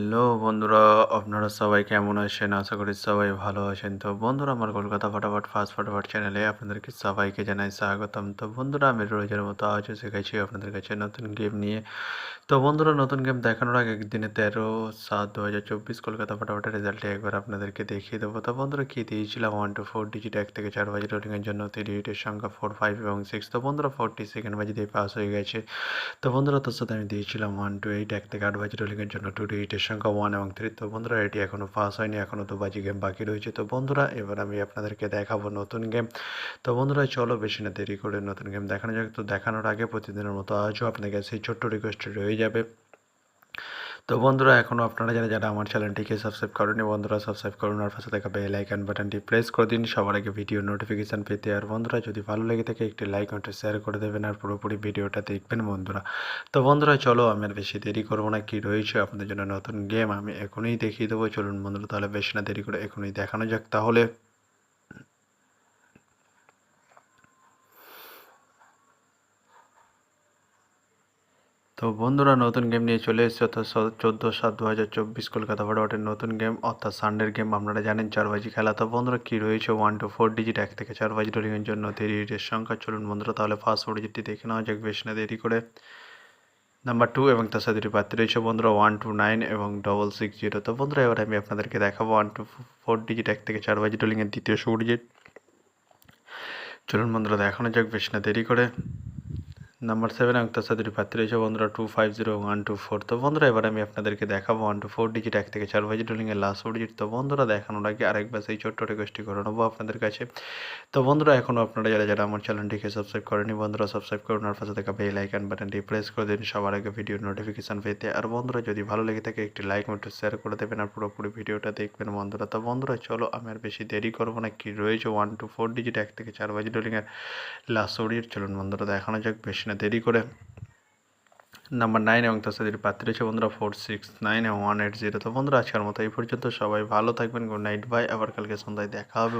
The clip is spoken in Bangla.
হ্যালো বন্ধুরা, আপনারা সবাই কেমন আছেন? আশা করি সবাই ভালো আছেন। তো বন্ধুরা, আমার কলকাতা ফটাফট ফাস্ট ফটাফট চ্যানেলে আপনাদেরকে সবাইকে জানাই স্বাগতম। তো বন্ধুরা, আমি রোজের মতো আজও শিখেছি আপনাদের কাছে নতুন গেম নিয়ে। তো বন্ধুরা, নতুন গেম দেখানোর আগে একদিনে 13/7/2024 কলকাতা ফটাফটের রেজাল্টে একবার আপনাদেরকে দেখিয়ে দেবো। তো বন্ধুরা, কি দিয়েছিলাম 1 to 4 ডিজিট 1 থেকে 4 বাজি রোলিংয়ের জন্য 3 ডিজিটের সংখ্যা 4, 5 এবং 6। তো বন্ধুরা, 40 সেকেন্ড বাজি দিয়ে পাস হয়ে গেছে। তো বন্ধুরা, তার সাথে আমি দিয়েছিলাম 1 to 8 1 থেকে 8 বাজি রোলিংয়ের জন্য 2 ডিজিটের সংখ্যা 1 এবং 3। তো বন্ধুরা, এটি এখনও পাস হয়নি, এখনও 2 বাজি গেম বাকি রয়েছে। তো বন্ধুরা, এবার আমি আপনাদেরকে দেখাবো নতুন গেম। তো বন্ধুরা, চলো বেশি না দেরি করে নতুন গেম দেখানো যাক। তো দেখানোর আগে প্রতিদিনের মতো আজও আপনার কাছে সেই ছোট্ট রিকোয়েস্ট রয়ে যাবে। তো বন্ধুরা, এখনও আপনারা যারা আমার চ্যানেলটিকে সাবস্ক্রাইব করেনি, বন্ধুরা সাবস্ক্রাইব করুন আর পাশে থাকা বেল আইকন বাটনটি প্রেস করে দিন সবার আগে ভিডিও নোটিফিকেশান পেতে। আর বন্ধুরা, যদি ভালো লেগে থাকে একটি লাইক ও শেয়ার করে দেবেন আর পুরোপুরি ভিডিওটা দেখবেন বন্ধুরা। তো বন্ধুরা, চলো আমি আর বেশি দেরি করবো না। কি রয়েছে আপনাদের জন্য নতুন গেম আমি এখনই দেখিয়ে দেবো। চলুন বন্ধুরা, তাহলে বেশি না দেরি করে এখনই দেখানো যাক তাহলে। তো বন্ধুরা, নতুন গেম নিয়ে চলে এসেছে, অর্থাৎ 14/7/2024 কলকাতা ফটাফটের নতুন গেম, অর্থাৎ সানডের গেম। আপনারা জানেন 4 বাজি খেলা। তো বন্ধুরা, কী রয়েছে 1 to 4 ডিজিট 1 থেকে 4 বাজি রোলিংয়ের জন্য 3 ডিজিটের সংখ্যা। চলুন বন্ধুরা, তাহলে ফার্স্ট 4 ডিজিটটি দেখে নেওয়া যাক বেশি না দেরি করে। নাম্বার 2 এবং তার সাথে দুটি প্রার্থী রয়েছে বন্ধুরা 1 to 9 এবং 660। তো বন্ধুরা, এবার আমি আপনাদেরকে দেখাবো 1 to 4 ডিজিট 1 থেকে 4 বাজি রোলিংয়ের দ্বিতীয় 4 ডিজিট। চলুন বন্ধুরা, দেখানো যাক বেশি না দেরি করে। নাম্বার 7 এবং তার সাথে দুটি প্রার্থী রয়েছে বন্ধুরা 250 এবং 124। তো বন্ধুরা, এবার আমি আপনাদেরকে দেখাবো 1 to 4 ডিজিট 1 থেকে 4 বাজি রোলিংয়ের লাস্ট 4 ডিজিট। তো বন্ধুরা, দেখানোর আগে আরেকবার সেই ছোট্ট রিকোয়েস্টটি করে নেবো আপনাদের কাছে। তো বন্ধুরা, এখনও আপনারা যারা আমার চ্যানেলটিকে সাবস্ক্রাইব করেনি, বন্ধুরা সাবস্ক্রাইব করুন আর পাশে থাকা বেল আইকন বাটনটি প্রেস করে দিন সবার আগে ভিডিও নোটিফিকেশান পেতে। আর বন্ধুরা, যদি ভালো লেগে থাকে একটি লাইক একটু শেয়ার করে দেবেন আর পুরোপুরি ভিডিওটা দেখবেন বন্ধুরা। তো বন্ধুরা, চলো আমি আর বেশি দেরি করবো না। কি রয়েছে 1 to 4 ডিজিট 1 থেকে 4 বাজি রোলিংয়ের লাস্ট 4 ডিজিট। চলুন বন্ধুরা, দেখানো যাক বেশি না দেরি করে। নাম্বার 9 এবং তার সাথে প্রার্থী রয়েছে বন্ধুরা 469 এবং 180। তো বন্ধুরা, আজকের মতো এই পর্যন্ত। সবাই ভালো থাকবেন। Good night, bye. আবার কালকে সন্ধ্যায় দেখা হবে।